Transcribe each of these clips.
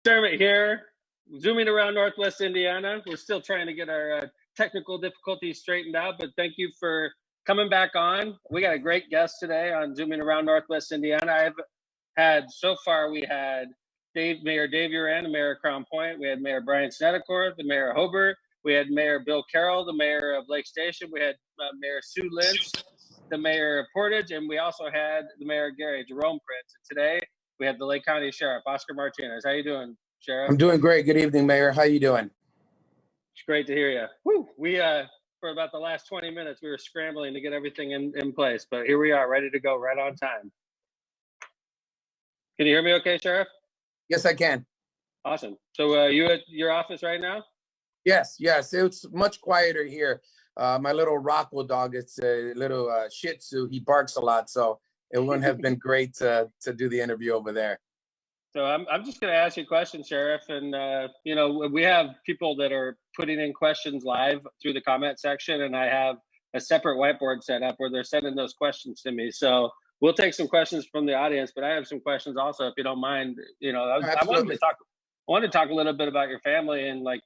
Dermot here, zooming around Northwest Indiana. We're still trying to get our technical difficulties straightened out, but thank you for coming back on. We got a great guest today on zooming around Northwest Indiana. I've had, so far, we had Mayor Dave Uran, the mayor of Crown Point. We had Mayor Brian Snedecorf, the mayor of Hobart. We had Mayor Bill Carroll, the mayor of Lake Station. We had Mayor Sue Lynch, the mayor of Portage, and we also had the mayor of Gary, Jerome Prince. And today we have the Lake County Sheriff, Oscar Martinez. How you doing, Sheriff? I'm doing great. Good evening, Mayor. How you doing? It's great to hear you. Woo. We for about the last 20 minutes, we were scrambling to get everything in place, but here we are, ready to go, right on time. Can you hear me okay, Sheriff? Yes, I can. Awesome. So you at your office right now? Yes. It's much quieter here. My little Rocco dog, it's a little Shih Tzu. He barks a lot, so it wouldn't have been great to do the interview over there. So I'm just going to ask you a question, Sheriff, and you know, we have people that are putting in questions live through the comment section, and I have a separate whiteboard set up where they're sending those questions to me. So we'll take some questions from the audience, but I have some questions also, if you don't mind. You know, I wanted to talk a little bit about your family and like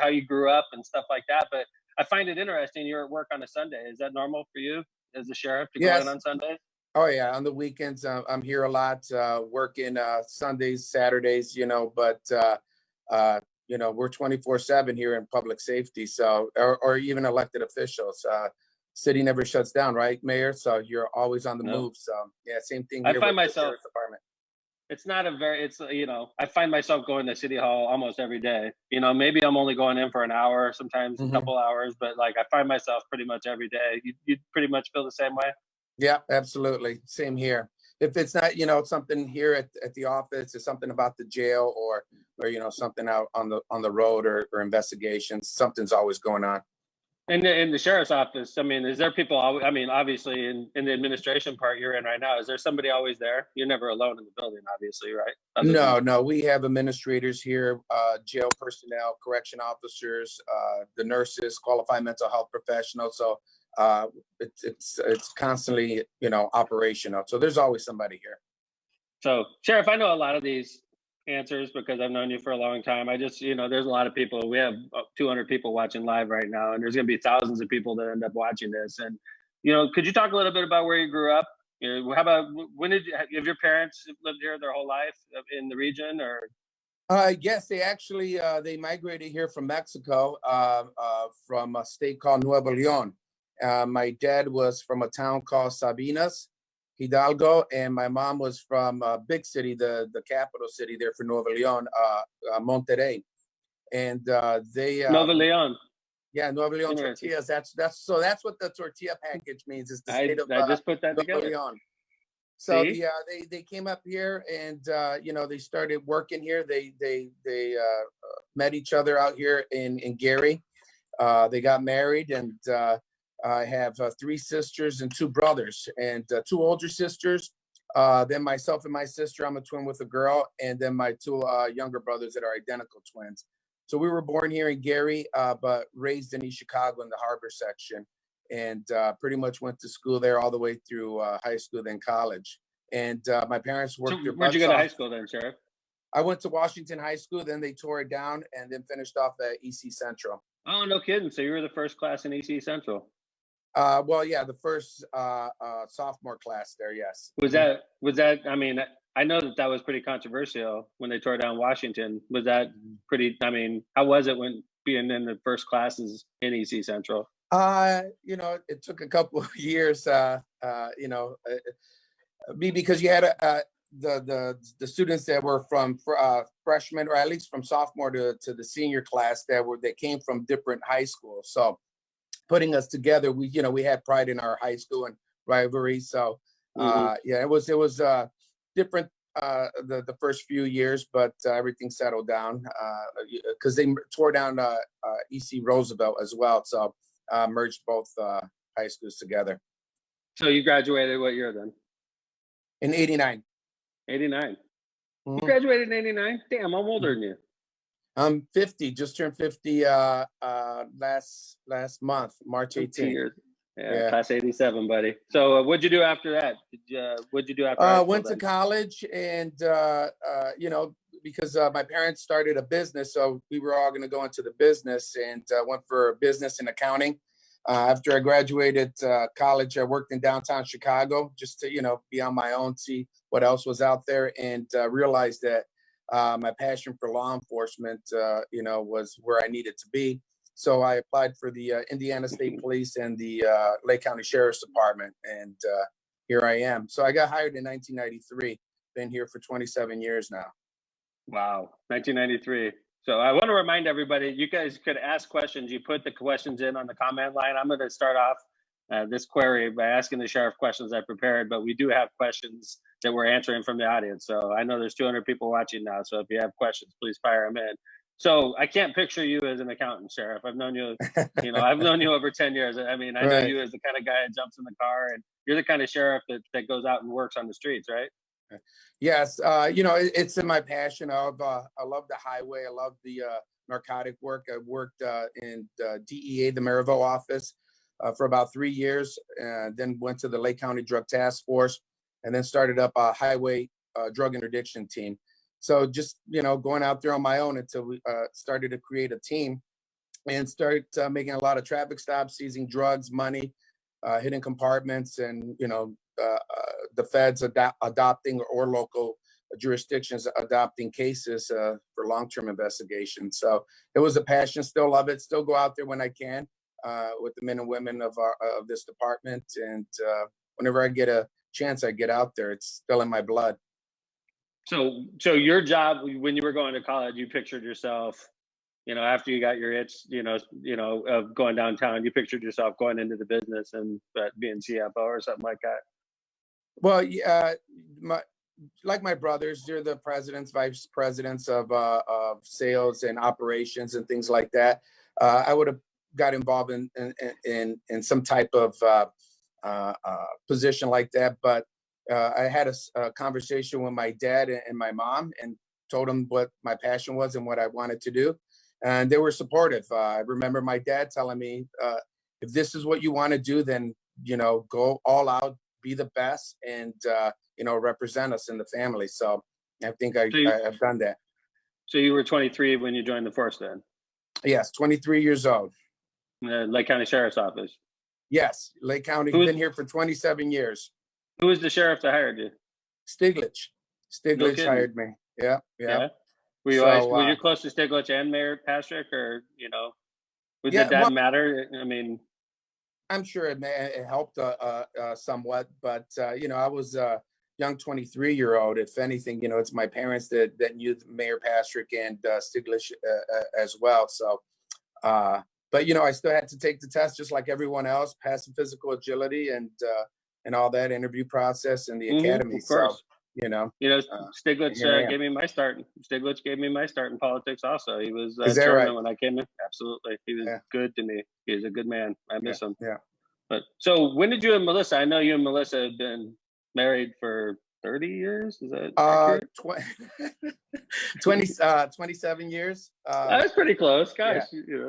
how you grew up and stuff like that. But I find it interesting. You're at work on a Sunday. Is that normal for you as a sheriff to go in on Sundays? Oh yeah, on the weekends I'm here a lot, working Sundays, Saturdays, you know, but you know, we're 24/7 here in public safety, so or even elected officials. City never shuts down, right, Mayor? So you're always on the move. So yeah, same thing here. I find myself, the department. It's not a very, it's, you know, I find myself going to City Hall almost every day. You know, maybe I'm only going in for an hour, sometimes a couple hours, but like I find myself pretty much every day. You pretty much feel the same way? Yeah, absolutely. Same here. If it's not, you know, something here at the office, it's something about the jail or you know, something out on the road or investigations, something's always going on. In the sheriff's office, I mean, is there people, I mean, obviously in the administration part you're in right now, is there somebody always there? You're never alone in the building, obviously, right? No, we have administrators here, jail personnel, correction officers, the nurses, qualified mental health professionals. So it's constantly, you know, operational. So there's always somebody here. So Sheriff, I know a lot of these answers because I've known you for a long time. I just, you know, there's a lot of people. We have 200 people watching live right now, and there's going to be thousands of people that end up watching this. And, you know, could you talk a little bit about where you grew up? You know, how about have your parents lived here their whole life in the region, or? Yes, they actually they migrated here from Mexico, from a state called Nuevo León. My dad was from a town called Sabinas, Hidalgo, and my mom was from a big city, the capital city there for Nuevo León, Monterrey. And they Nuevo León. Yeah, Nuevo León tortillas. That's what the tortilla package means. Is the state of I just put that Nuevo together. León. So yeah, they came up here and you know, they started working here. They met each other out here in Gary. They got married, and I have 3 sisters and 2 brothers, and 2 older sisters. Then myself and my sister, I'm a twin with a girl, and then my 2 younger brothers that are identical twins. So we were born here in Gary, but raised in East Chicago in the harbor section, and pretty much went to school there all the way through high school, then college. And my parents worked. So where'd you go to high school then, Sheriff? I went to Washington High School, then they tore it down, and then finished off at EC Central. Oh, no kidding. So you were the first class in EC Central? Well, yeah, the first sophomore class there, yes. Was that, I mean, I know that was pretty controversial when they tore down Washington. Was that pretty, I mean, how was it when being in the first classes in EC Central? You know, it took a couple of years, you know, because you had the students that were from freshmen, or at least from sophomore to the senior class, that came from different high schools. So putting us together, we had pride in our high school and rivalry. So yeah, it was different the first few years, but everything settled down because they tore down EC Roosevelt as well. So merged both high schools together. So you graduated what year then? In 89. 89. You graduated in 89? Damn, I'm older than you. I'm 50, just turned 50 last month, March 18th. Yeah, class 87, buddy. So what'd you do after that? What'd you do after high school went to college, and you know, because my parents started a business, so we were all going to go into the business, and went for business and accounting. After I graduated college, I worked in downtown Chicago just to, be on my own, see what else was out there, and realized that my passion for law enforcement, was where I needed to be. So I applied for the Indiana State Police and the Lake County Sheriff's Department, and here I am. So I got hired in 1993. Been here for 27 years now. Wow, 1993. So I want to remind everybody, you guys could ask questions. You put the questions in on the comment line. I'm going to start off this query by asking the sheriff questions I prepared, but we do have questions that we're answering from the audience. So I know there's 200 people watching now. So if you have questions, please fire them in. So I can't picture you as an accountant, Sheriff. I've known you, I've known you over 10 years. I mean, I know you as the kind of guy that jumps in the car, and you're the kind of sheriff that goes out and works on the streets, right? Yes. It's in my passion. I love the highway. I love the narcotic work. I worked in DEA, the Maryville office, for about 3 years, and then went to the Lake County Drug Task Force, and then started up a highway drug interdiction team. So just, going out there on my own until we started to create a team and started making a lot of traffic stops, seizing drugs, money, hidden compartments, and, the feds adopting, or local jurisdictions adopting cases for long-term investigation. So it was a passion, still love it, still go out there when I can with the men and women of this department. And whenever I get a chance, I get out there. It's still in my blood. So your job when you were going to college, you pictured yourself, after you got your itch, of going downtown, you pictured yourself going into the business and being CFO or something like that. Well, yeah, like my brothers, they're the presidents, vice presidents of sales and operations and things like that. I would have got involved in some type of position like that, but I had a conversation with my dad and my mom, and told them what my passion was and what I wanted to do, and they were supportive. I remember my dad telling me, "If this is what you want to do, then go all out, be the best, and represent us in the family." So I think I've done that. So you were 23 when you joined the force, then? Yes, 23 years old. Lake County Sheriff's Office. Yes, Lake County. Been here for 27 years. Who was the sheriff that hired you? Stiglitz. Stiglitz hired me. Yeah. Were you close to Stiglitz and Mayor Pastrick, or did that matter? I mean, I'm sure it helped somewhat, but I was a young 23-year-old. If anything, it's my parents that knew Mayor Pastrick and Stiglitz as well. So, but I still had to take the test just like everyone else, pass the physical agility and all that interview process in the academy. Of course. So, Stiglitz gave me my start. Stiglitz gave me my start in politics also. He was chairman when I came in. Absolutely. He was good to me. He was a good man. I miss him. Yeah. But so when did you and Melissa, I know you and Melissa have been married for 30 years? Is that accurate? 27 years. That's pretty close. Gosh.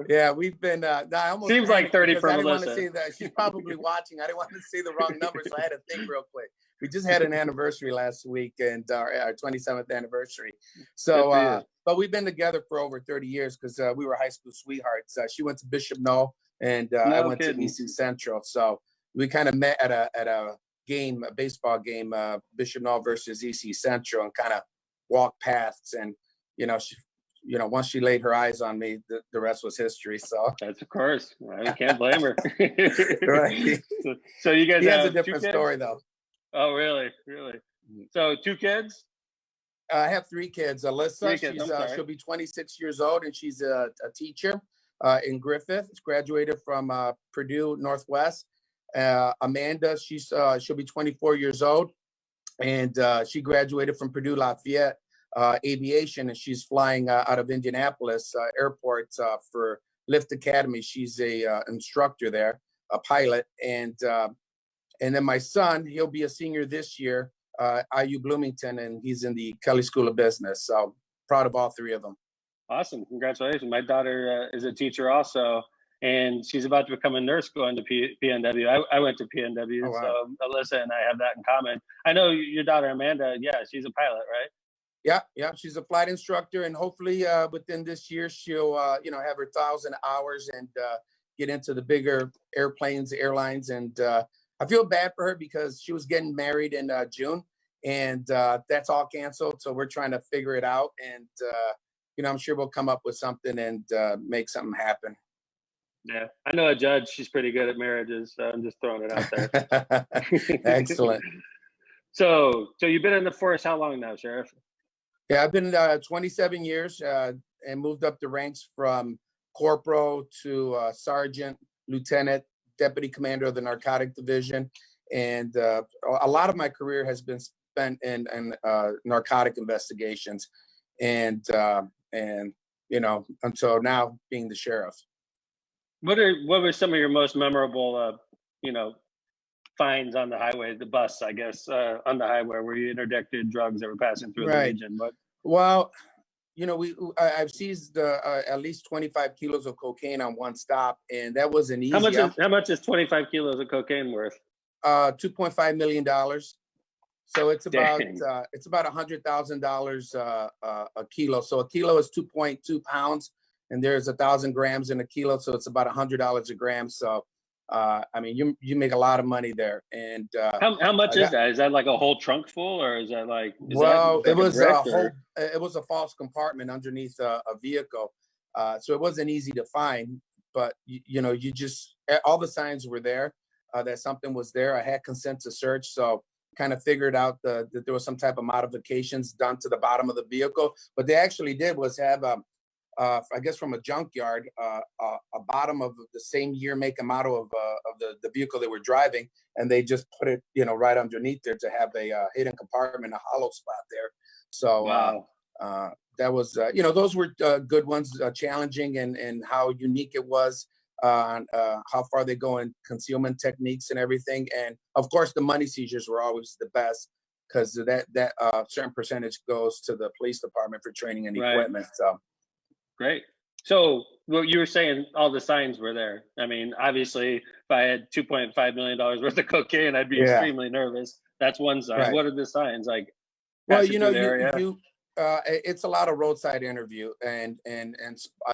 Yeah, we've been I almost seems like 30 for I didn't Melissa. want to say that. She's probably watching. I didn't want to say the wrong number, so I had to think real quick. We just had an anniversary last week, and our 27th anniversary. So but we've been together for over 30 years because we were high school sweethearts. She went to Bishop Knoll, and I went to EC Central. So we kind of met at a game, a baseball game, Bishop Knoll versus EC Central, and kind of walked paths. And once she laid her eyes on me, the rest was history. So that's, of course, I can't blame her. Right. So you guys have a different story though. Oh, really? So 2 kids? I have 3 kids. Alyssa, she'll be 26 years old, and she's a teacher in Griffith. Graduated from Purdue Northwest. Amanda, she'll be 24 years old, and she graduated from Purdue Lafayette Aviation, and she's flying out of Indianapolis Airport for Lift Academy. She's a instructor there, a pilot, and then my son, he'll be a senior this year, IU Bloomington, and he's in the Kelly School of Business. So proud of all 3 of them. Awesome. Congratulations. My daughter is a teacher also, and she's about to become a nurse going to PNW. I went to PNW, So Alyssa and I have that in common. I know your daughter, Amanda, she's a pilot, right? Yeah, yeah, she's a flight instructor, and hopefully within this year she'll have her 1,000 hours and get into the bigger airplanes, airlines. And I feel bad for her because she was getting married in June, and that's all canceled. So we're trying to figure it out, and I'm sure we'll come up with something and make something happen. Yeah, I know a judge. She's pretty good at marriages. So I'm just throwing it out there. Excellent. So you've been in the force how long now, Sheriff? Yeah, I've been 27 years and moved up the ranks from corporal to sergeant, lieutenant, deputy commander of the narcotic division. And a lot of my career has been spent in narcotic investigations and until now being the sheriff. What were some of your most memorable, finds on the highway, the bus, I guess, on the highway where you interdicted drugs that were passing through the region? Well, I've seized at least 25 kilos of cocaine on one stop, and that wasn't easy. How much is 25 kilos of cocaine worth? $2.5 million. So it's about $100,000 a kilo. So a kilo is 2.2 pounds, and there's 1,000 grams in a kilo, so it's about $100 a gram. So you make a lot of money there. And how much is that? Is that like a whole trunk full, or is that like? It was a false compartment underneath a vehicle, so it wasn't easy to find. But you just all the signs were there that something was there. I had consent to search, so kind of figured out that there was some type of modifications done to the bottom of the vehicle. What they actually did was have I guess from a junkyard, a bottom of the same year, make, and model of the vehicle they were driving, and they just put it, right underneath there to have a hidden compartment, a hollow spot there. So wow. That was, those were good ones, challenging, and how unique it was, how far they go in concealment techniques and everything. And of course, the money seizures were always the best because that certain percentage goes to the police department for training and equipment. So. Great. So you were saying all the signs were there. I mean, obviously, if I had $2.5 million worth of cocaine, I'd be extremely nervous. That's one sign. Right. What are the signs like? Well, it's a lot of roadside interview and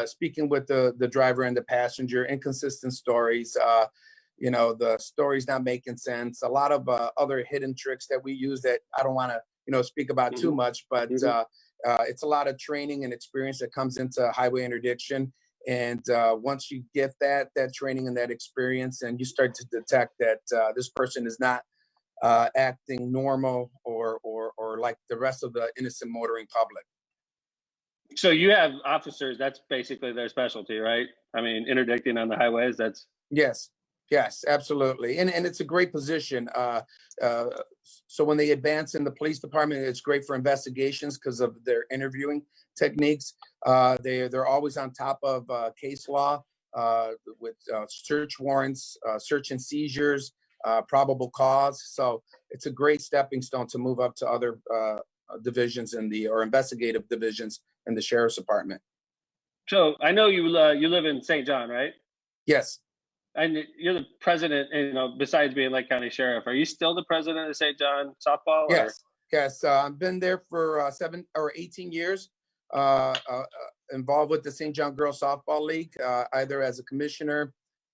speaking with the driver and the passenger, inconsistent stories. The stories not making sense. A lot of other hidden tricks that we use that I don't want to speak about too much, but. It's a lot of training and experience that comes into highway interdiction. And once you get that training and that experience, and you start to detect that this person is not acting normal or like the rest of the innocent motoring public. So you have officers, that's basically their specialty, right? I mean, interdicting on the highways, that's... Yes, absolutely. And it's a great position. So when they advance in the police department, it's great for investigations because of their interviewing techniques. They're always on top of case law with search warrants, search and seizures, probable cause. So it's a great stepping stone to move up to other divisions or investigative divisions in the sheriff's department. So I know you live in St. John, right? Yes. And you're the president, besides being Lake County Sheriff, are you still the president of St. John softball? Yes. I've been there for 7 or 18 years, involved with the St. John Girls Softball League, either as a commissioner,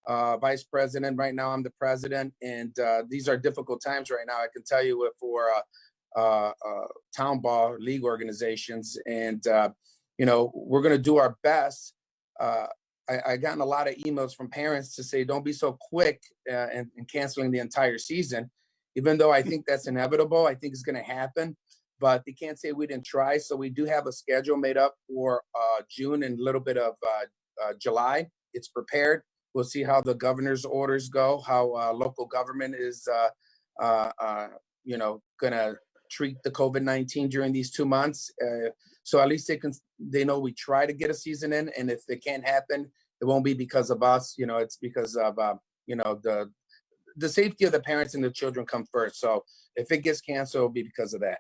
vice president. Right now, I'm the president, and these are difficult times right now. I can tell you for town ball league organizations, and we're going to do our best. I gotten a lot of emails from parents to say, don't be so quick in canceling the entire season, even though I think that's inevitable. I think it's going to happen, but they can't say we didn't try. So we do have a schedule made up for June and a little bit of July. It's prepared. We'll see how the governor's orders go, how local government is, going to treat the COVID-19 during these 2 months. So at least they know we try to get a season in, and if it can't happen, it won't be because of us. It's because of the safety of the parents and the children come first. So if it gets canceled, it'll be because of that.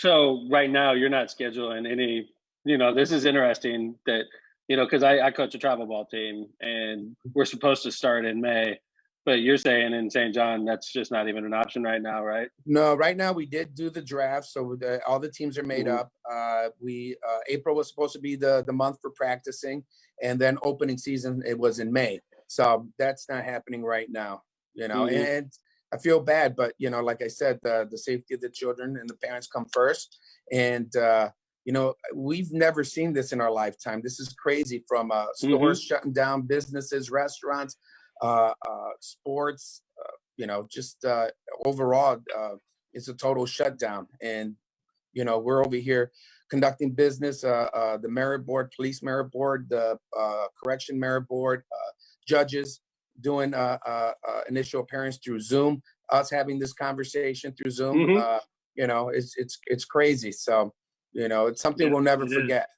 So right now you're not scheduling any. This is interesting that because I coach a travel ball team and we're supposed to start in May. But you're saying in St. John, that's just not even an option right now, right? No, right now we did do the draft, so all the teams are made up. April was supposed to be the month for practicing, and then opening season it was in May. So that's not happening right now, and I feel bad, but like I said, the safety of the children and the parents come first. And we've never seen this in our lifetime. This is crazy, from stores shutting down, businesses, restaurants, sports, just overall, it's a total shutdown. And, we're over here conducting business, the merit board, police merit board, the correction merit board, judges doing initial appearance through Zoom, us having this conversation through Zoom. It's crazy. So, it's something we'll never forget.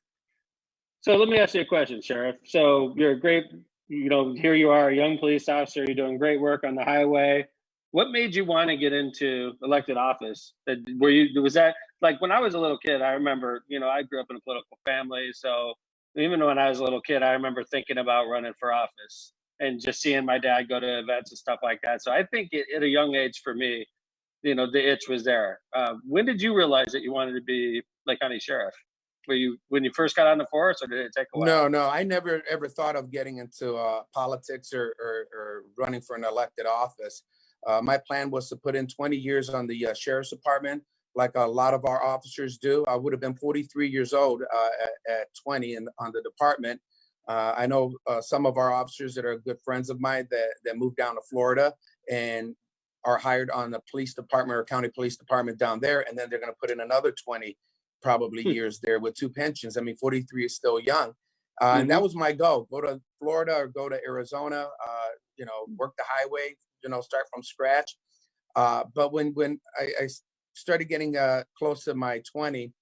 So let me ask you a question, Sheriff. So you're a great, here you are, a young police officer. You're doing great work on the highway. What made you want to get into elected office? Was that like when I was a little kid? I remember, I grew up in a political family. So even when I was a little kid, I remember thinking about running for office and just seeing my dad go to events and stuff like that. So I think at a young age for me, the itch was there. When did you realize that you wanted to be Lake County Sheriff? When you first got on the force, or did it take a while? No, I never ever thought of getting into politics or running for an elected office. My plan was to put in 20 years on the sheriff's department, like a lot of our officers do. I would have been 43 years old at 20 on the department. I know some of our officers that are good friends of mine that moved down to Florida and are hired on the police department or county police department down there, and then they're going to put in another 20 probably years there with 2 pensions. I mean, 43 is still young. And that was my goal: go to Florida or go to Arizona, work the highway, start from scratch. But when I started getting close to my 20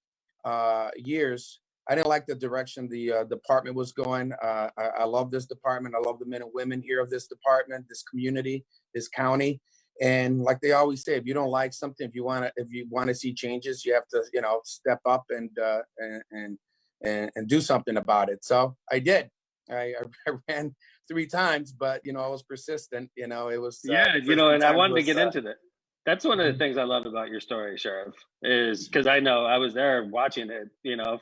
years, I didn't like the direction the department was going. I love this department. I love the men and women here of this department, this community, this county. And like they always say, if you don't like something, if you want to see changes, you have to, step up and do something about it. So I did. I ran 3 times, but I was persistent. It was and I wanted to get into that. That's one of the things I love about your story, Sheriff, is because I know I was there watching it,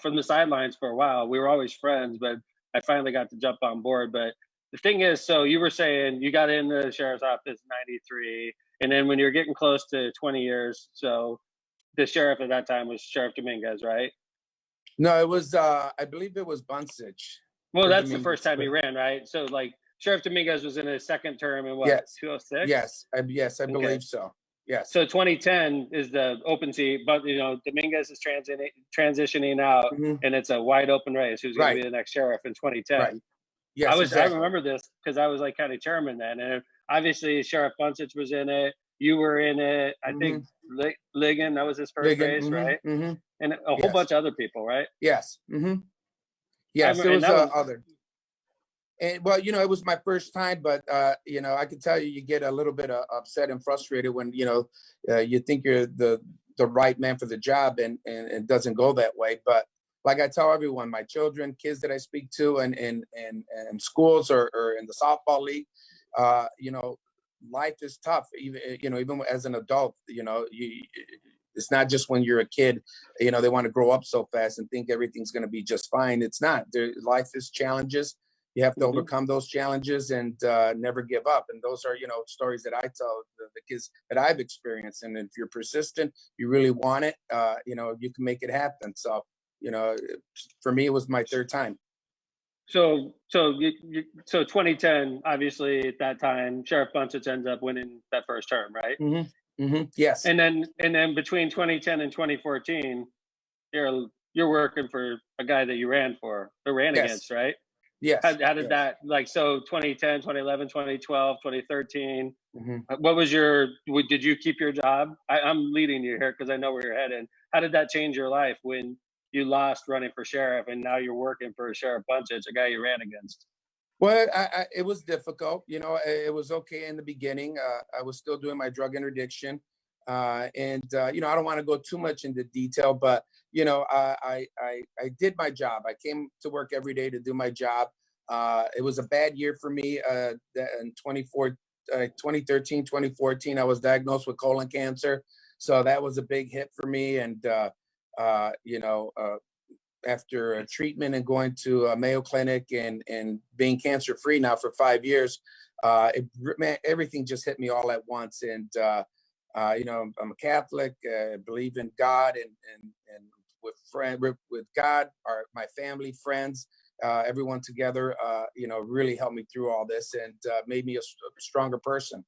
from the sidelines for a while. We were always friends, but I finally got to jump on board. But the thing is, so you were saying you got in the sheriff's office in '93, and then when you're getting close to 20 years, so the sheriff at that time was Sheriff Dominguez, right? No, it was, I believe it was Bunsich. Well, that's the first time he ran, right? So like Sheriff Dominguez was in his second term in what, 2006? Yes, I believe so. Yes. So 2010 is the open seat, but Dominguez is transitioning out, and it's a wide open race. Who's going to be the next sheriff in 2010? Right. Yes, I remember this because I was like county chairman then, and obviously Sheriff Bunsich was in it. You were in it. I think Ligon, that was his first race, right? And a whole bunch of other people, right? Yes. Yes, there was other. And well, it was my first time, but I can tell you get a little bit upset and frustrated when you think you're the right man for the job, and it doesn't go that way. But like I tell everyone, my children, kids that I speak to, and in schools or in the softball league, life is tough. Even as an adult, it's not just when you're a kid. They want to grow up so fast and think everything's going to be just fine. It's not. Life is challenges. You have to overcome those challenges and never give up. And those are, stories that I tell the kids that I've experienced. And if you're persistent, you really want it, you can make it happen. So, for me, it was my 3rd time. So 2010, obviously at that time, Sheriff Bunsich ends up winning that first term, right? Yes. And then between 2010 and 2014, you're working for a guy that you ran against, right? Yes. How did that, like, so 2010, 2011, 2012, 2013, what was did you keep your job? I'm leading you here because I know where you're headed. How did that change your life when you lost running for sheriff and now you're working for Sheriff Bunsich, a guy you ran against? Well, it was difficult. It was okay in the beginning. I was still doing my drug interdiction. I don't want to go too much into detail, but I did my job. I came to work every day to do my job. It was a bad year for me in 2013, 2014, I was diagnosed with colon cancer. So that was a big hit for me. And, after a treatment and going to a Mayo Clinic and being cancer free now for 5 years, everything just hit me all at once. And, I'm a Catholic, believe in God and with God, my family, friends, everyone together, really helped me through all this and made me a stronger person.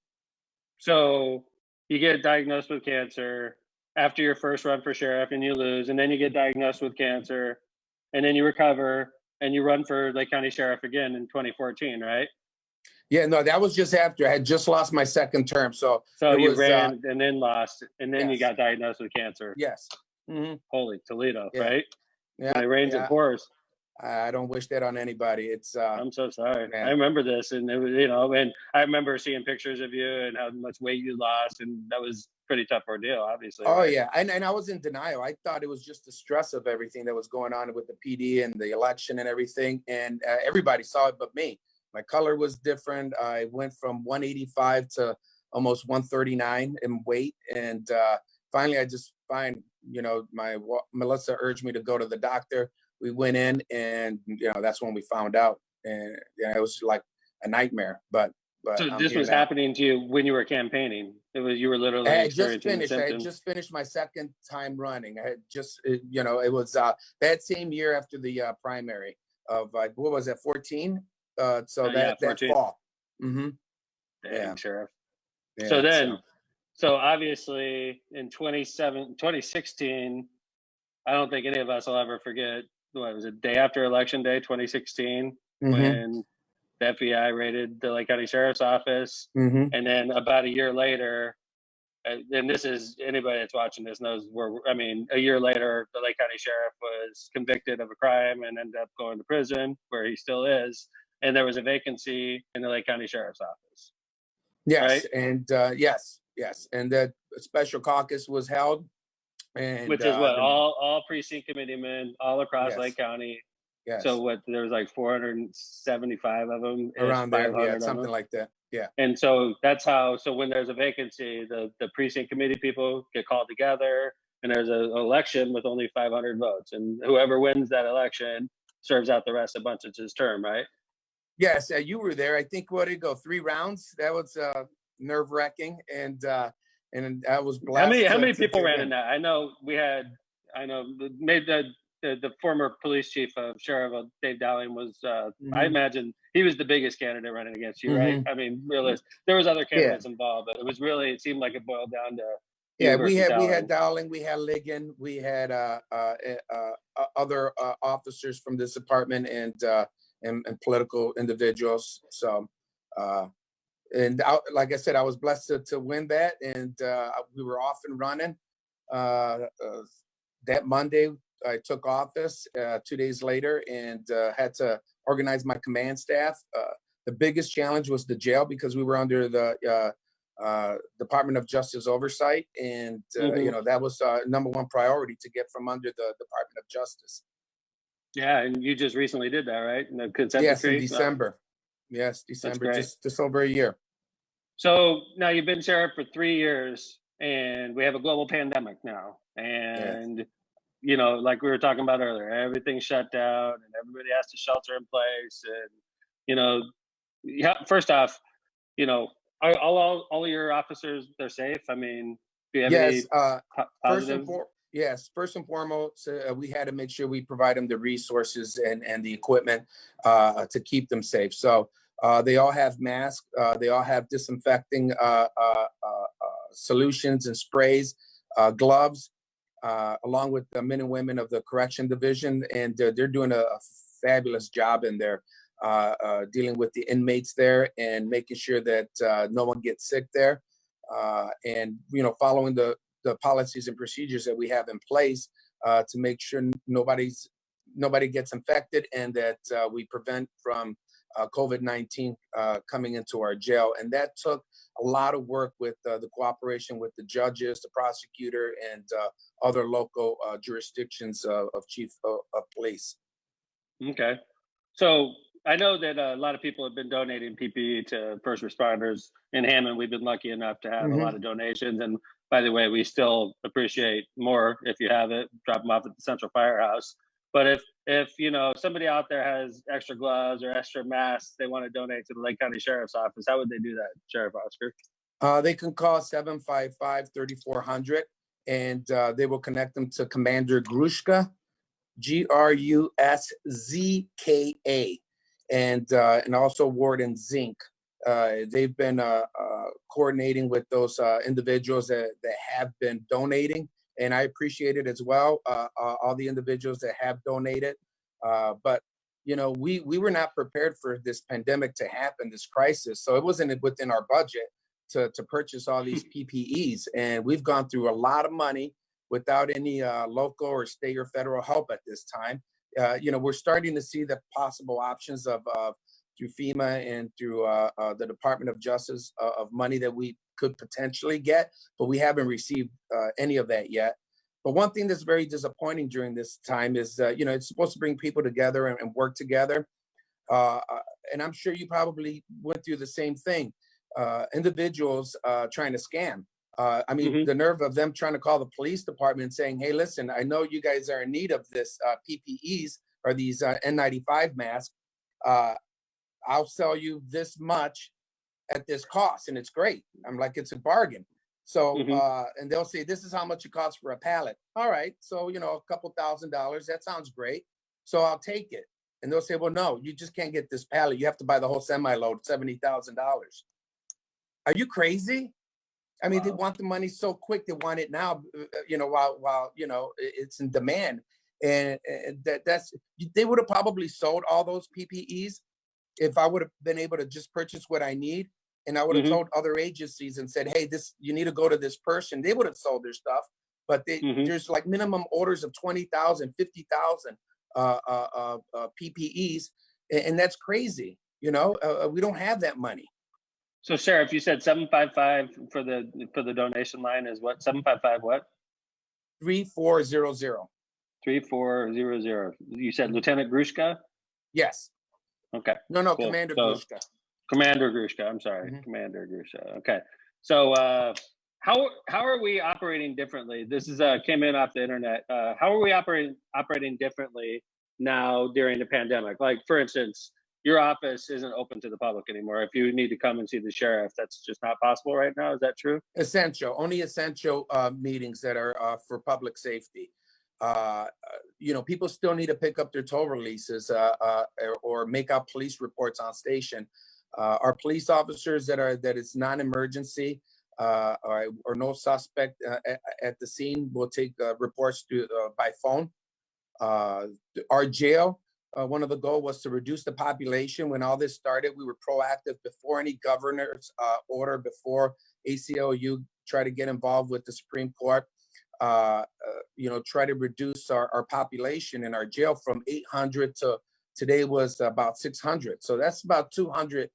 So you get diagnosed with cancer after your first run for sheriff and you lose, and then you get diagnosed with cancer, and then you recover and you run for Lake County Sheriff again in 2014, right? Yeah, no, that was just after I had just lost my second term. So you ran and then lost, and then you yes. got diagnosed with cancer. Yes. Mm-hmm. Holy Toledo, yeah. right? Yeah, when it rains, it pours. I don't wish that on anybody. It's I'm so sorry. Man. I remember this, and it was, and I remember seeing pictures of you and how much weight you lost, and that was pretty tough ordeal, obviously. Oh right? yeah, and I was in denial. I thought it was just the stress of everything that was going on with the PD and the election and everything, and everybody saw it but me. My color was different. I went from 185 to almost 139 in weight, and finally, I just Melissa urged me to go to the doctor. We went in, and that's when we found out, and it was like a nightmare. But so this was happening to you when you were campaigning. You were literally experiencing the symptoms. I had just finished my second time running. I had just, it was that same year after the primary of what was that, 14? So that fall. Mm-hmm. Dang, Sheriff. Yeah, so then, so obviously in 2016, I don't think any of us will ever forget, what was it, day after election day, 2016, when the FBI raided the Lake County Sheriff's Office. And then about a year later, and this is, anybody that's watching this knows a year later, the Lake County Sheriff was convicted of a crime and ended up going to prison, where he still is. And there was a vacancy in the Lake County Sheriff's Office. Yes, right? And yes. And that special caucus was held. And which is what, all precinct committeemen all across Lake County. Yes. So there was like 475 of them. Around there, something like that. Yeah. And so that's how, so when there's a vacancy, the precinct committee people get called together, and there's an election with only 500 votes. And whoever wins that election serves out the rest of his term, right? Yes, you were there. I think, what did it go, 3 rounds? That was nerve-wracking, and I was blessed. How many people ran in that? I know maybe the former police chief of Sheriff, Dave Dowling, was. I imagine he was the biggest candidate running against you, right? I mean, there was other candidates involved, but it seemed like it boiled down to. We had Dowling, we had Ligon, we had other officers from this department and political individuals. So, like I said, I was blessed to win that, and we were off and running. That Monday, I took office 2 days later, and had to organize my command staff. The biggest challenge was the jail, because we were under the Department of Justice oversight, and that was number one priority, to get from under the Department of Justice. Yeah, and you just recently did that, right? In the consent decree? In December. Yes, December, just over a year. So now you've been sheriff for 3 years, and we have a global pandemic now. And, like we were talking about earlier, everything's shut down and everybody has to shelter in place. And, first off, are all your officers, they're safe? I mean, do you have any positives? First and foremost, we had to make sure we provide them the resources and the equipment to keep them safe. So they all have masks. They all have disinfecting solutions and sprays, gloves, along with the men and women of the correction division. And they're doing a fabulous job in there, dealing with the inmates there and making sure that no one gets sick there. And, following the policies and procedures that we have in place to make sure nobody gets infected, and that we prevent from COVID-19 coming into our jail. And that took a lot of work with the cooperation with the judges, the prosecutor, and other local jurisdictions of chief of police. Okay. So I know that a lot of people have been donating PPE to first responders in Hammond. We've been lucky enough to have a lot of donations. And by the way, we still appreciate more if you have it. Drop them off at the Central Firehouse. But if you know somebody out there has extra gloves or extra masks they want to donate to the Lake County Sheriff's Office, how would they do that, Sheriff Oscar? They can call 755-3400, and they will connect them to Commander Grushka, Gruszka, and also Warden Zink. They've been coordinating with those individuals that have been donating, and I appreciate it as well. All the individuals that have donated, but you know, we were not prepared for this pandemic to happen, this crisis, so it wasn't within our budget to purchase all these PPEs, and we've gone through a lot of money without any local or state or federal help at this time. You know, we're starting to see the possible options of through FEMA and through the Department of Justice of money that we could potentially get, but we haven't received any of that yet. But one thing that's very disappointing during this time is, you know, it's supposed to bring people together and work together. And I'm sure you probably went through the same thing. Individuals trying to scam. I mean, the nerve of them trying to call the police department saying, hey, listen, I know you guys are in need of this PPEs or these N95 masks. I'll sell you this much at this cost. And it's great. I'm like, it's a bargain. So, and they'll say, this is how much it costs for a pallet. All right. So, you know, a couple $1,000s, that sounds great. So I'll take it. And they'll say, well, no, you just can't get this pallet. You have to buy the whole semi-load, $70,000. Are you crazy? I mean, They want the money so quick. They want it now, you know, while you know, it's in demand. And that's, they would have probably sold all those PPEs if I would have been able to just purchase what I need. And I would have told other agencies and said, hey, you need to go to this person. They would have sold their stuff. But there's like minimum orders of 20,000, 50,000 PPEs. And that's crazy. You know, we don't have that money. So, Sheriff, you said 755 for the donation line is what? 755 what? 3400. 3400. You said Lieutenant Gruszka? Yes. Okay. No, cool. Commander Gruszka. Commander Gruszka. I'm sorry, Commander Gruszka. Okay. So, how are we operating differently? This is came in off the internet. How are we operating differently now during the pandemic? Like, for instance, your office isn't open to the public anymore. If you need to come and see the sheriff, that's just not possible right now. Is that true? Only essential meetings that are for public safety. You know, people still need to pick up their toll releases or make out police reports on station. Our police officers that it's non-emergency or no suspect at the scene will take reports by phone. Our jail. One of the goals was to reduce the population. When all this started, we were proactive before any governor's order, before ACLU tried to get involved with the Supreme Court, you know, try to reduce our population in our jail from 800 to today was about 600. So that's about 200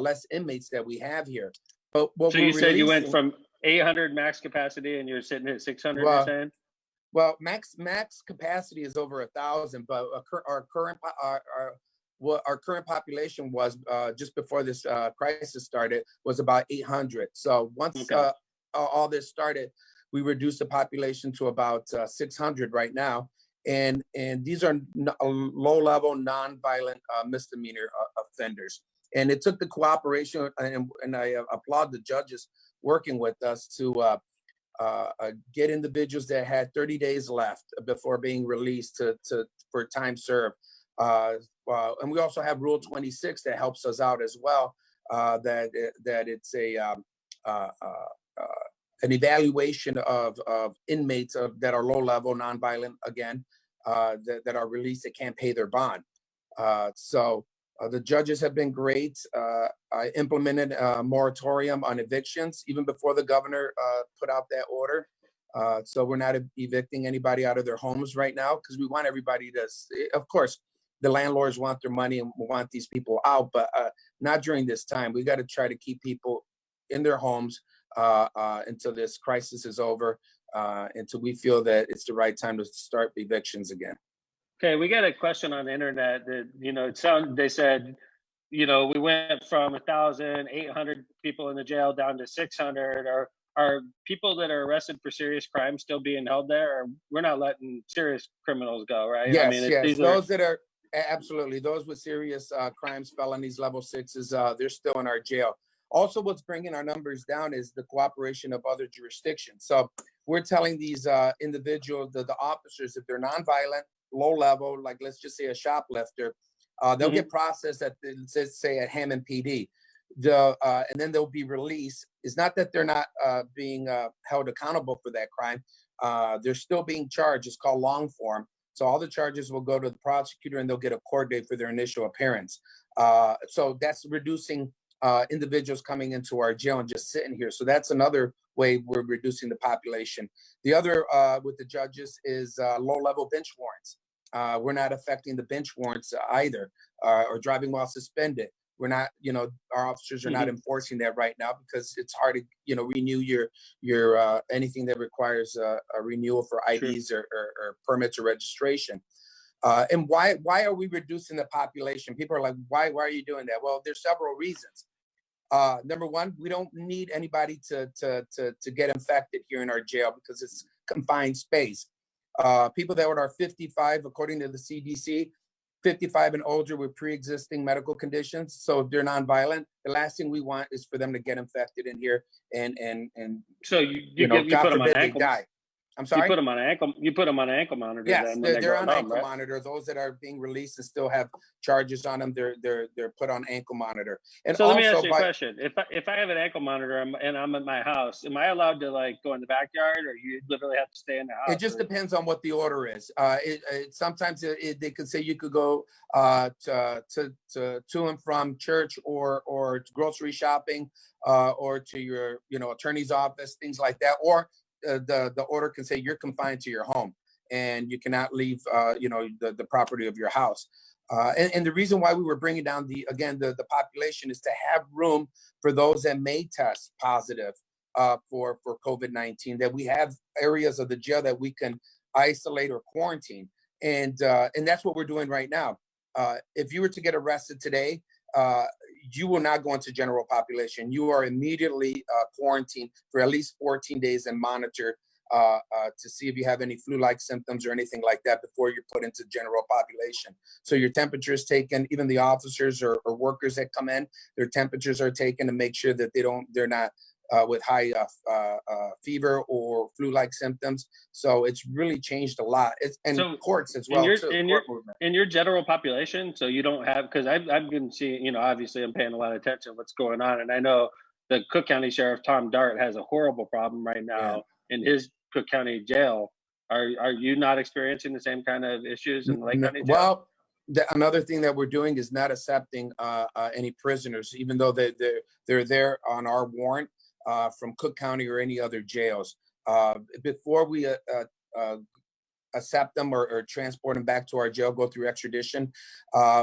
less inmates that we have here. But so you said you went from 800 max capacity and you're sitting at 600, you're saying? Well, max capacity is over 1,000, but our current population was just before this crisis started was about 800. So once all this started, we reduced the population to about 600 right now, and these are low-level, non-violent misdemeanor offenders. And it took the cooperation, and I applaud the judges working with us to get individuals that had 30 days left before being released for time served. And we also have Rule 26 that helps us out as well. That it's an evaluation of inmates that are low level, nonviolent again, that are released that can't pay their bond. So the judges have been great. I implemented a moratorium on evictions even before the governor put out that order. So we're not evicting anybody out of their homes right now because we want everybody to, of course, the landlords want their money and want these people out, but not during this time. We got to try to keep people in their homes until this crisis is over, until we feel that it's the right time to start evictions again. Okay, we got a question on the internet that, they said, we went from 1,800 people in the jail down to 600. Are people that are arrested for serious crimes still being held there? Or we're not letting serious criminals go, right? I Yes, mean, yes. these are Those that are absolutely those with serious crimes, felonies, level sixes, they're still in our jail. Also, what's bringing our numbers down is the cooperation of other jurisdictions. So we're telling these individuals, the officers, if they're nonviolent, low level, like let's just say a shoplifter, they'll get processed at, let's say, at Hammond PD. And then they'll be released. It's not that they're not being held accountable for that crime. They're still being charged. It's called long form. So all the charges will go to the prosecutor and they'll get a court date for their initial appearance. So that's reducing individuals coming into our jail and just sitting here. So that's another way we're reducing the population. The other with the judges is low-level bench warrants. We're not affecting the bench warrants either, or driving while suspended. We're not, our officers are not enforcing that right now because it's hard to, renew your anything that requires a renewal for IDs or permits or registration. And why are we reducing the population? People are like, why are you doing that? Well, there's several reasons. Number one, we don't need anybody to get infected here in our jail because it's confined space. People that are 55, according to the CDC, 55 and older with pre-existing medical conditions, so if they're nonviolent, the last thing we want is for them to get infected in here and so you God put them on forbid they ankle. die. I'm sorry. You put them on an ankle. You put them on an ankle monitor. Yes, then they're on home, ankle monitor. Those that are being released and still have charges on them, they're put on ankle monitor. And so also, let me ask you a question: if I have an ankle monitor and I'm at my house, am I allowed to go in the backyard, or you literally have to stay in the house? It just depends on what the order is. Sometimes they could say you could go to and from church or grocery shopping or to your attorney's office, things like that, or the order can say you're confined to your home and you cannot leave the property of your house. And the reason why we were bringing down the population is to have room for those that may test positive for COVID-19, that we have areas of the jail that we can isolate or quarantine. And that's what we're doing right now. If you were to get arrested today, you will not go into general population. You are immediately quarantined for at least 14 days and monitored to see if you have any flu-like symptoms or anything like that before you're put into general population. So your temperature is taken. Even the officers or workers that come in, their temperatures are taken to make sure that they're not with high fever or flu-like symptoms. So it's really changed a lot. Courts as well too. In your general population, so you don't have, because I've been seeing, obviously I'm paying a lot of attention to what's going on, and I know the Cook County Sheriff Tom Dart has a horrible problem right now in his Cook County jail. Are you not experiencing the same kind of issues in Lake County jail? Well, another thing that we're doing is not accepting any prisoners, even though they're there on our warrant from Cook County or any other jails. Before we accept them or transport them back to our jail, go through extradition,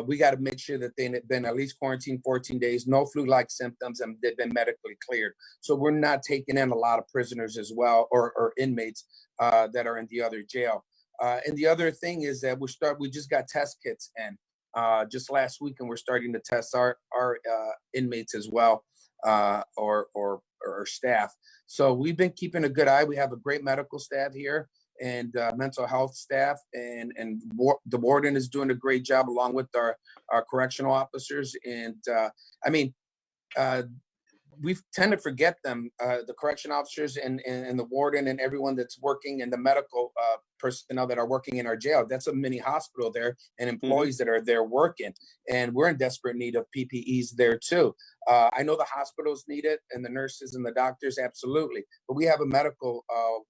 we got to make sure that they've been at least quarantined 14 days, no flu-like symptoms, and they've been medically cleared. So we're not taking in a lot of prisoners as well, or inmates that are in the other jail. And the other thing is that we just got test kits in just last week, and we're starting to test our inmates as well, or staff. So we've been keeping a good eye. We have a great medical staff here and mental health staff, and the warden is doing a great job along with our correctional officers. And we tend to forget them, the correction officers and the warden and everyone that's working, and the medical personnel that are working in our jail. That's a mini hospital there, and employees that are there working. And we're in desperate need of PPEs there too. I know the hospitals need it, and the nurses and the doctors, absolutely. But we have a medical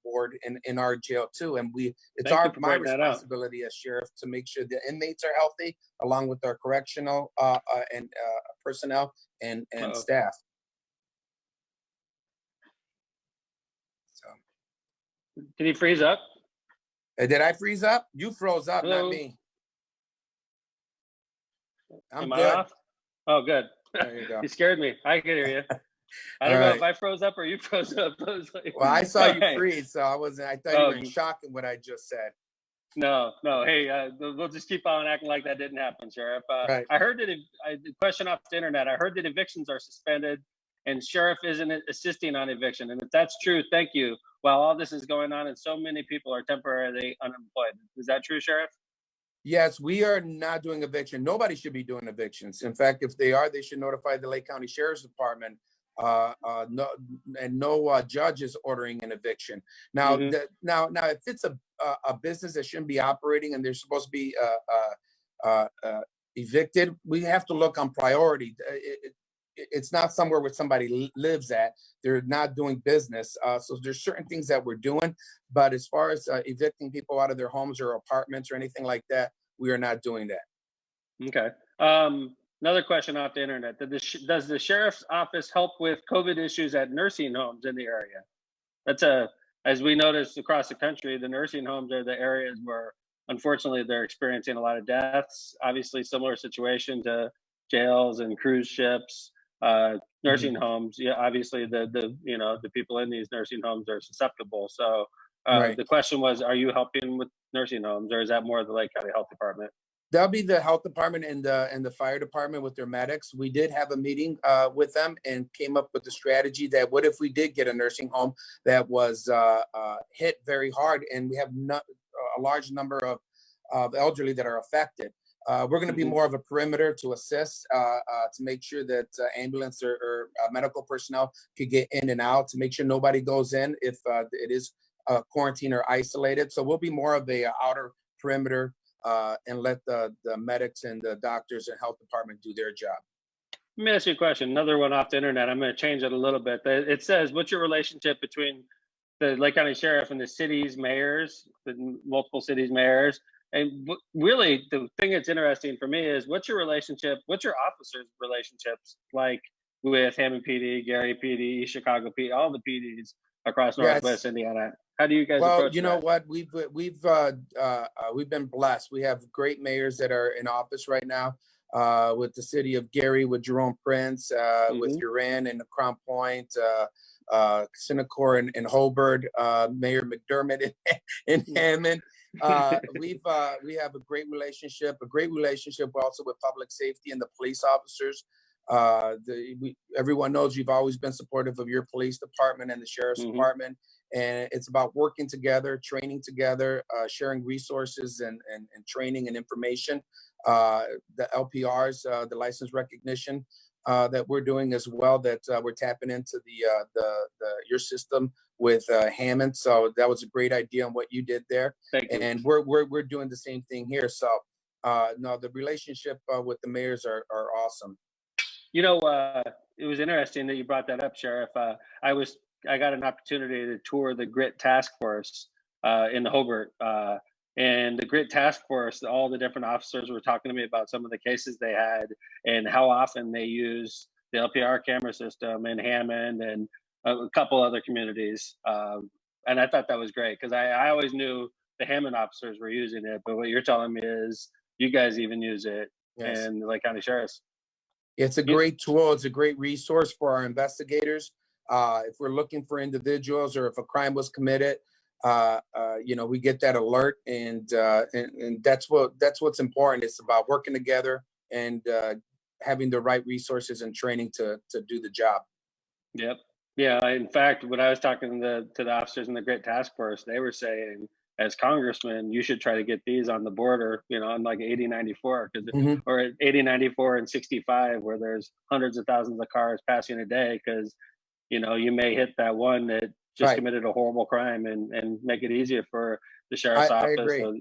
ward in our jail too, and it's my responsibility as sheriff to make sure the inmates are healthy, along with our correctional and personnel and staff. Did he freeze up? Did I freeze up? You froze up, Hello? Not me. Am I off? Oh, good. There you go. You scared me. I can hear you. I don't know if I froze up or you froze up. Well, I saw you freeze, so I thought you were in shock at what I just said. No, no. Hey, we'll just keep on acting like that didn't happen, Sheriff. Right. I heard that the question off the internet. I heard that evictions are suspended, and Sheriff isn't assisting on eviction. And if that's true, thank you. While all this is going on, and so many people are temporarily unemployed, is that true, Sheriff? Yes, we are not doing eviction. Nobody should be doing evictions. In fact, if they are, they should notify the Lake County Sheriff's Department. No, and no judge is ordering an eviction. Now, Mm-hmm. If it's a business that shouldn't be operating and they're supposed to be evicted, we have to look on priority. It's not somewhere where somebody lives at. They're not doing business. So there's certain things that we're doing. But as far as evicting people out of their homes or apartments or anything like that, we are not doing that. Okay. Another question off the internet. Does the sheriff's office help with COVID issues at nursing homes in the area? As we noticed across the country, the nursing homes are the areas where, unfortunately, they're experiencing a lot of deaths. Obviously, similar situation to jails and cruise ships. Nursing homes, yeah, obviously the people in these nursing homes are susceptible. So Right. the question was, are you helping with nursing homes, or is that more of the Lake County Health Department? That'll be the health department and the fire department with their medics. We did have a meeting with them and came up with the strategy that what if we did get a nursing home that was hit very hard, and we have a large number of elderly that are affected. We're going to be more of a perimeter to assist, to make sure that ambulance or medical personnel could get in and out, to make sure nobody goes in if it is quarantined or isolated. So we'll be more of a outer perimeter and let the medics and the doctors and health department do their job. Let me ask you a question. Another one off the internet. I'm going to change it a little bit. It says, what's your relationship between the Lake County Sheriff and the city's mayors, the multiple cities mayors? And really, the thing that's interesting for me is what's your officers' relationships like with Hammond PD, Gary PD, Chicago PD, all the PDs across Northwest Indiana? How do you guys approach Well, you know that? what? We've been blessed. We have great mayors that are in office right now. With the city of Gary, with Jerome Prince, with Uran and Crown Point, Cinnacor and Hobart, Mayor McDermott in Hammond. We have a great relationship also with public safety and the police officers. Everyone knows we've always been supportive of your police department and the sheriff's department. And it's about working together, training together, sharing resources and training and information. The LPRs, the license recognition that we're doing as well, that we're tapping into your system with Hammond. So that was a great idea on what you did there. Thank you. And we're doing the same thing here. So no, the relationship with the mayors are awesome. You know, it was interesting that you brought that up, Sheriff. I got an opportunity to tour the Grit Task Force in the Hobart. And the Grit Task Force, all the different officers were talking to me about some of the cases they had and how often they use the LPR camera system in Hammond and a couple other communities. And I thought that was great because I always knew the Hammond officers were using it. But what you're telling me is you guys even use it in the Lake County Sheriff's. It's a great tool. It's a great resource for our investigators. If we're looking for individuals or if a crime was committed, we get that alert, and that's what's important. It's about working together and having the right resources and training to do the job. Yep. Yeah. In fact, when I was talking to the officers in the Grit Task Force, they were saying, as congressmen, you should try to get these on the border, on like 80, 94, or at 80, 94 and 65, where there's hundreds of thousands of cars passing a day, because you may hit that one that just committed a horrible crime and make it easier for the sheriff's office. I agree. So,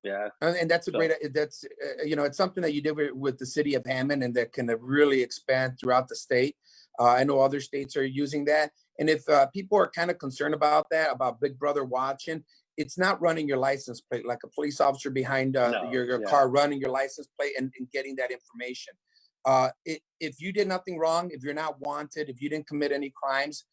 yeah. And that's it's something that you did with the city of Hammond, and that can really expand throughout the state. I know other states are using that. And if people are kind of concerned about that, about Big Brother watching, it's not running your license plate like a police officer behind your car running your license plate and getting that information. If you did nothing wrong, if you're not wanted, if you didn't commit any crimes,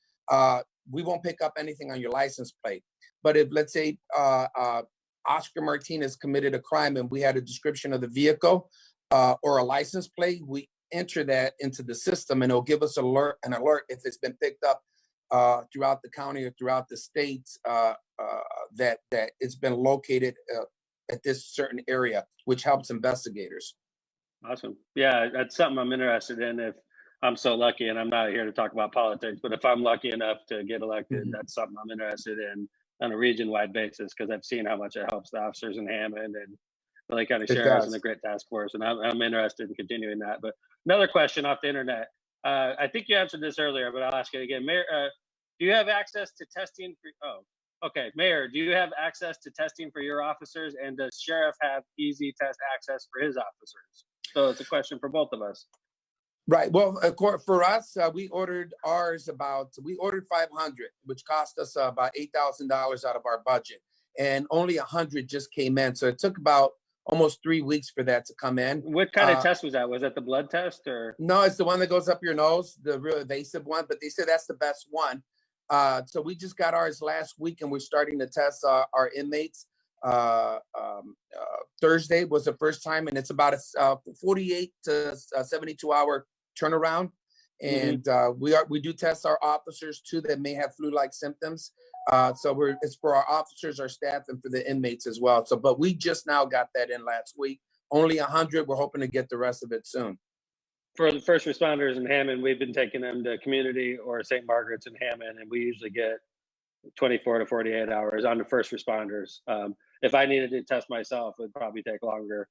we won't pick up anything on your license plate. But if, let's say, Oscar Martinez committed a crime and we had a description of the vehicle or a license plate, we enter that into the system, and it'll give us an alert if it's been picked up throughout the county or throughout the state, that it's been located at this certain area, which helps investigators. Awesome. Yeah, that's something I'm interested in. If I'm so lucky, and I'm not here to talk about politics, but if I'm lucky enough to get elected, that's something I'm interested in on a region-wide basis, because I've seen how much it helps the officers in Hammond and the Lake County It Sheriffs and the does. Grit Task Force, and I'm interested in continuing that. But another question off the internet. I think you answered this earlier, but I'll ask it again. Mayor, do you have access to testing for? Oh, okay, Mayor, do you have access to testing for your officers, and does Sheriff have easy test access for his officers? So it's a question for both of us. Right. Well, for us, we ordered 500, which cost us about $8,000 out of our budget, and only 100 just came in. So it took about almost 3 weeks for that to come in. What kind of test was that? Was that the blood test, or? No, it's the one that goes up your nose, the real invasive one, but they said that's the best one. So we just got ours last week, and we're starting to test our inmates. Thursday was the first time, and it's about a 48 to 72 hour turnaround. And we do test our officers too that may have flu-like symptoms. So it's for our officers, our staff, and for the inmates as well. So, but we just now got that in last week. Only 100. We're hoping to get the rest of it soon. For the first responders in Hammond, we've been taking them to community or St. Margaret's in Hammond, and we usually get 24 to 48 hours on the first responders. If I needed to test myself, it'd probably take longer.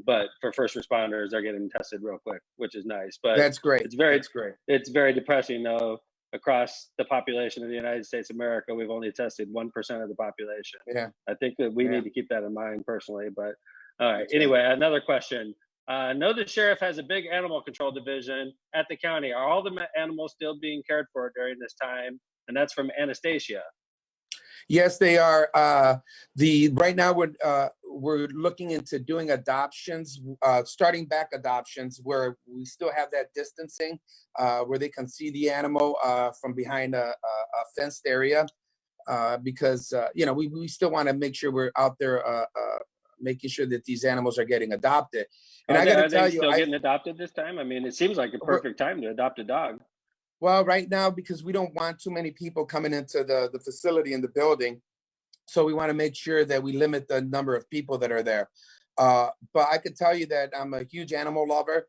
But for first responders, they're getting tested real quick, which is nice. But that's great. That's great. It's very depressing, though. Across the population of the United States of America, we've only tested 1% of the population. Yeah. I think that we need to keep that in mind personally. But all right. Anyway, another question. I know the sheriff has a big animal control division at the county. Are all the animals still being cared for during this time? And that's from Anastasia. Yes, they are. Right now we're looking into doing adoptions, starting back adoptions where we still have that distancing, where they can see the animal from behind a fenced area, because we still want to make sure we're out there making sure that these animals are getting adopted. And I got to tell you, still getting adopted this time? I mean, it seems like a perfect time to adopt a dog. Well, right now, because we don't want too many people coming into the facility in the building, so we want to make sure that we limit the number of people that are there. But I could tell you that I'm a huge animal lover.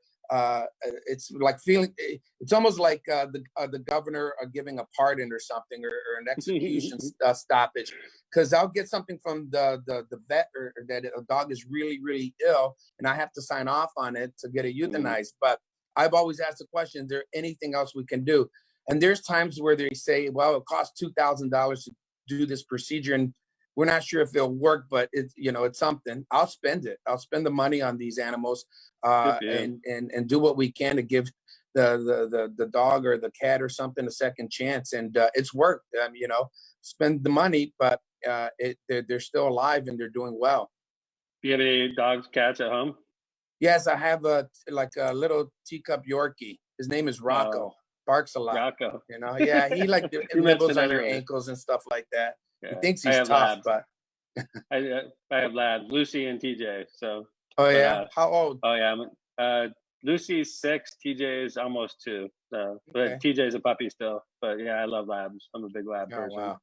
It's like it's almost like the governor giving a pardon or something, or an execution stoppage, because I'll get something from the vet or that a dog is really, really ill, and I have to sign off on it to get it euthanized. But I've always asked the question, is there anything else we can do? And there's times where they say, well, it costs $2,000 to do this procedure, and we're not sure if it'll work, but it's something. I'll spend it. I'll spend the money on these animals, and do what we can to give the dog or the cat or something a second chance. And it's worked. Spend the money, but they're still alive and they're doing well. Do you have any dogs, cats at home? Yes, I have a little teacup Yorkie. His name is Rocco. Barks a lot. Rocco. Yeah, he nibbles on your ankles and stuff like that. Yeah. He thinks he's tough, but I have labs, Lucy and TJ. So. Oh yeah. How old? Oh yeah. Lucy's 6. TJ is almost 2. So, but TJ's a puppy still. But yeah, I love labs. I'm a big lab person. Wow.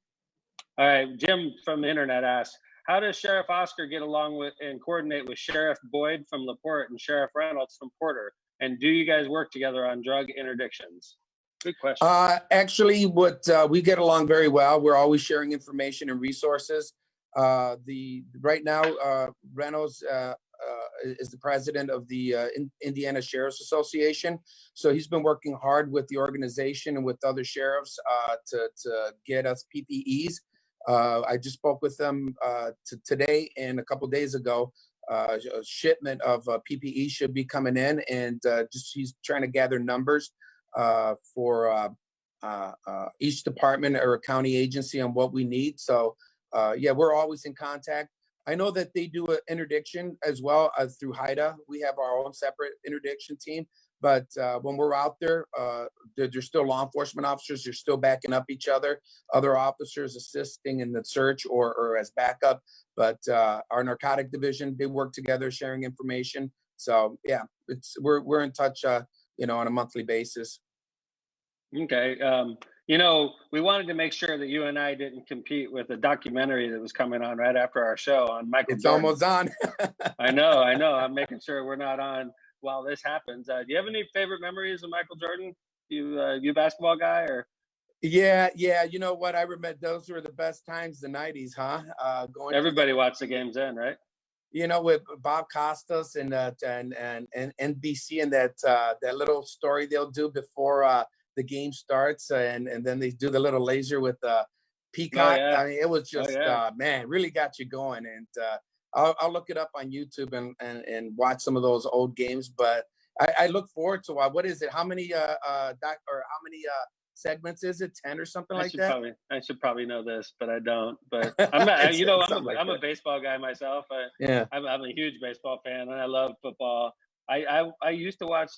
All right, Jim from the internet asks, how does Sheriff Oscar get along with and coordinate with Sheriff Boyd from LaPorte and Sheriff Reynolds from Porter? And do you guys work together on drug interdictions? Good question. Actually, we get along very well. We're always sharing information and resources. Right now, Reynolds is the president of the Indiana Sheriff's Association. So he's been working hard with the organization and with other sheriffs to get us PPEs. I just spoke with them today, and a couple of days ago. A shipment of PPE should be coming in, and he's trying to gather numbers for each department or a county agency on what we need. So yeah, we're always in contact. I know that they do an interdiction as well through HIDA. We have our own separate interdiction team, but when we're out there, there's still law enforcement officers. They're still backing up each other, other officers assisting in the search or as backup. But our narcotic division, they work together, sharing information. So yeah, we're in touch, on a monthly basis. Okay. You know, we wanted to make sure that you and I didn't compete with a documentary that was coming on right after our show on Michael It's Jordan. almost on. I know. I'm making sure we're not on while this happens. Do you have any favorite memories of Michael Jordan? You basketball guy or? Yeah. You know what? I remember those were the best times, the '90s, huh? Going. Everybody watched the games then, right? You know, with Bob Costas and NBC and that little story they'll do before the game starts, and then they do the little laser with Peacock. Oh, yeah. I mean, it was just man, really got you going. And I'll look it up on YouTube and watch some of those old games. But I look forward to what is it? How many segments is it? 10 or something like that? I should probably know this, but I don't. But I'm not. You know, I'm a baseball guy myself. I'm a huge baseball fan, and I love football. I used to watch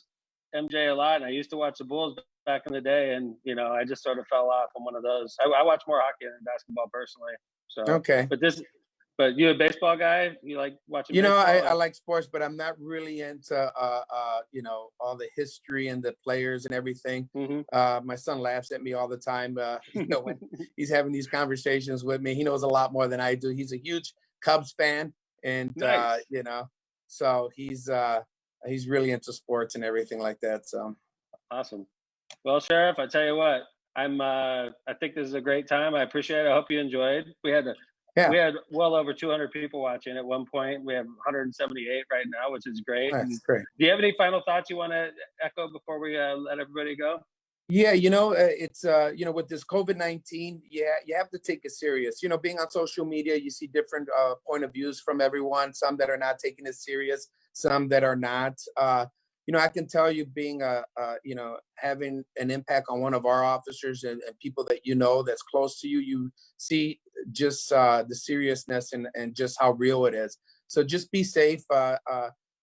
MJ a lot, and I used to watch the Bulls back in the day, and you know, I just sort of fell off on one of those. I watch more hockey than basketball personally. So okay, but you a baseball guy? You like watching? You know, I like sports, but I'm not really into you know, all the history and the players and everything. Mm-hmm. My son laughs at me all the time. You know, when he's having these conversations with me, he knows a lot more than I do. He's a huge Cubs fan, and nice. you know, so he's really into sports and everything like that. So awesome. Well, Sheriff, I tell you what, I think this is a great time. I appreciate it. I hope you enjoyed. We had well over 200 people watching at one point. We have 178 right now, which is great. That's great. Do you have any final thoughts you want to echo before we let everybody go? Yeah, you know, it's you know, with this COVID-19, you have to take it serious. You know, being on social media, you see different point of views from everyone. Some that are not taking it serious, some that are not. You know, I can tell you, being you know, having an impact on one of our officers and people that you know that's close to you, you see just the seriousness and just how real it is. So just be safe.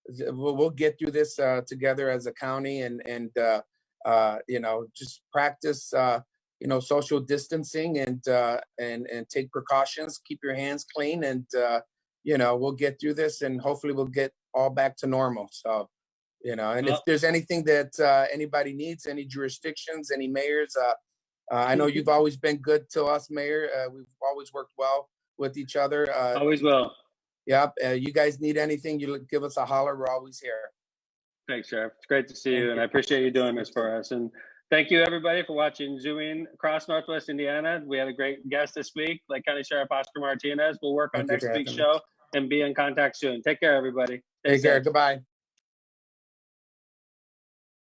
We'll get through this together as a county, and you know, just practice you know, social distancing and take precautions. Keep your hands clean, and you know, we'll get through this, and hopefully we'll get all back to normal. So. You know, and if there's anything that anybody needs, any jurisdictions, any mayors, I know you've always been good to us, Mayor. We've always worked well with each other. Always will. Yep. You guys need anything, you give us a holler. We're always here. Thanks, Sheriff. It's great to see you, and I appreciate you doing this for us. And thank you, everybody, for watching Zooming Across Northwest Indiana. We had a great guest this week, Lake County Sheriff Oscar Martinez. We'll work on next week's show and be in contact soon. Take care, everybody. Take care. Goodbye.